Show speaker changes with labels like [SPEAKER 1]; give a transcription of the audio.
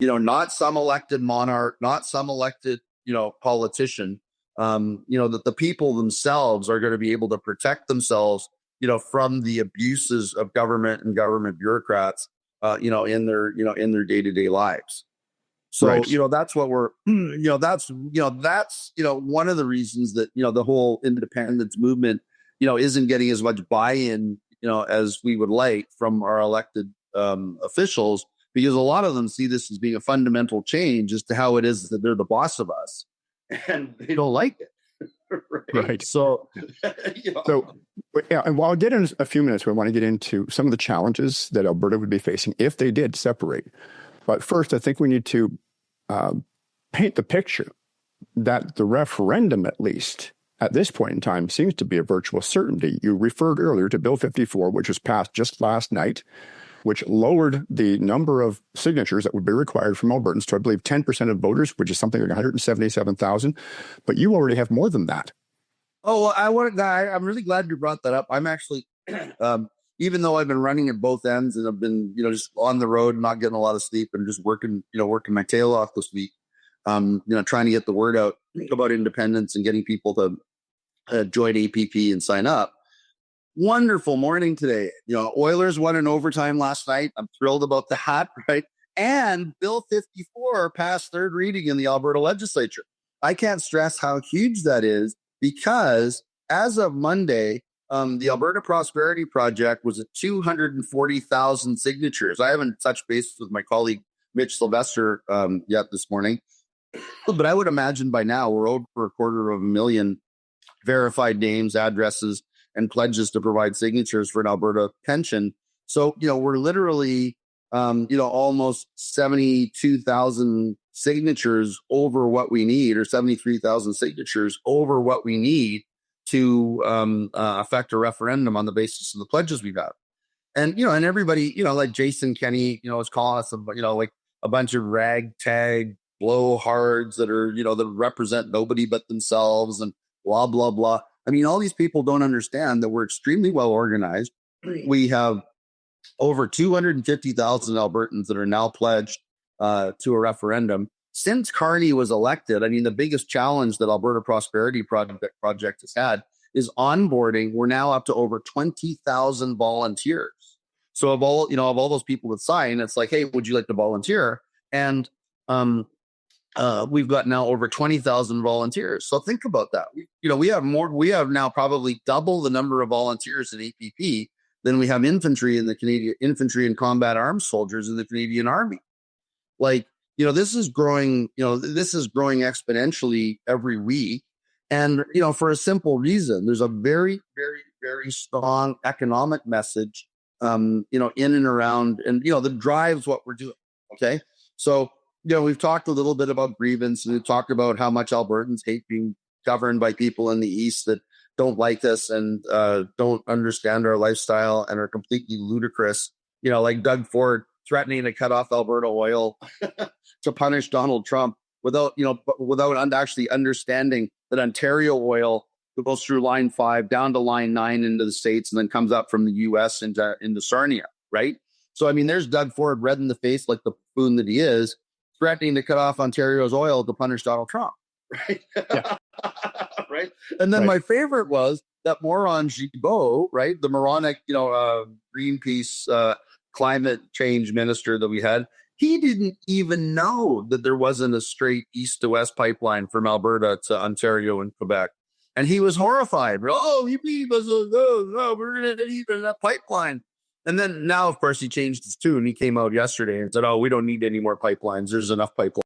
[SPEAKER 1] not some elected monarch, not some elected, politician, that the people themselves are going to be able to protect themselves, from the abuses of government and government bureaucrats, in their day-to-day lives. So,
[SPEAKER 2] Right.
[SPEAKER 1] that's what we're, that's one of the reasons that, the whole independence movement, isn't getting as much buy-in, as we would like from our elected officials, because a lot of them see this as being a fundamental change as to how it is that they're the boss of us, and they don't like it.
[SPEAKER 2] Right.
[SPEAKER 1] So,
[SPEAKER 2] So, yeah, and while I'll get in a few minutes, we want to get into some of the challenges that Alberta would be facing if they did separate. But first, I think we need to paint the picture that the referendum, at least at this point in time, seems to be a virtual certainty. You referred earlier to Bill 54, which was passed just last night, which lowered the number of signatures that would be required from Albertans to, I believe, 10% of voters, which is something like 177,000. But you already have more than that.
[SPEAKER 1] Oh, well, I'm really glad you brought that up. I'm actually, even though I've been running at both ends and I've been, just on the road, not getting a lot of sleep and just working my tail off this week, trying to get the word out about independence and getting people to join APP and sign up. Wonderful morning today. Oilers won in overtime last night. I'm thrilled about that, right? And Bill 54 passed third reading in the Alberta legislature. I can't stress how huge that is, because as of Monday, the Alberta Prosperity Project was at 240,000 signatures. I haven't touched base with my colleague Mitch Sylvester yet this morning, but I would imagine by now we're over 250,000 verified names, addresses, and pledges to provide signatures for an Alberta pension. So, we're literally, almost 72,000 signatures over what we need, or 73,000 signatures over what we need to affect a referendum on the basis of the pledges we've got. And, and everybody, like Jason Kenney, is calling us, like a bunch of ragtag blowhards that are, that represent nobody but themselves and blah, blah, blah. I mean, all these people don't understand that we're extremely well organized. We have over 250,000 Albertans that are now pledged to a referendum. Since Carney was elected, I mean, the biggest challenge that Alberta Prosperity Project has had is onboarding. We're now up to over 20,000 volunteers. So of all those people that sign, it's like, hey, would you like to volunteer? And we've got now over 20,000 volunteers. So think about that. We have now probably double the number of volunteers in APP than we have infantry in the Canadian infantry and combat arms soldiers in the Canadian Army. Like, this is growing exponentially every week. And, for a simple reason, there's a very, very, very strong economic message, in and around, and, that drives what we're doing. Okay. So, we've talked a little bit about grievance, and we've talked about how much Albertans hate being governed by people in the East that don't like us and don't understand our lifestyle and are completely ludicrous. Like Doug Ford threatening to cut off Alberta oil to punish Donald Trump without actually understanding that Ontario oil goes through Line 5 down to Line 9 into the States and then comes up from the U.S. into Sarnia, right? So, I mean, there's Doug Ford red in the face like the buffoon that he is, threatening to cut off Ontario's oil to punish Donald Trump, right? Yeah. Right. And then my favorite was that moron Gibault, right? The moronic, Greenpeace climate change minister that we had. He didn't even know that there wasn't a straight east to west pipeline from Alberta to Ontario and Quebec. And he was horrified. Oh, you mean we're going to need that pipeline. And then now, of course, he changed his tune. He came out yesterday and said, oh, we don't need any more pipelines. There's enough pipelines.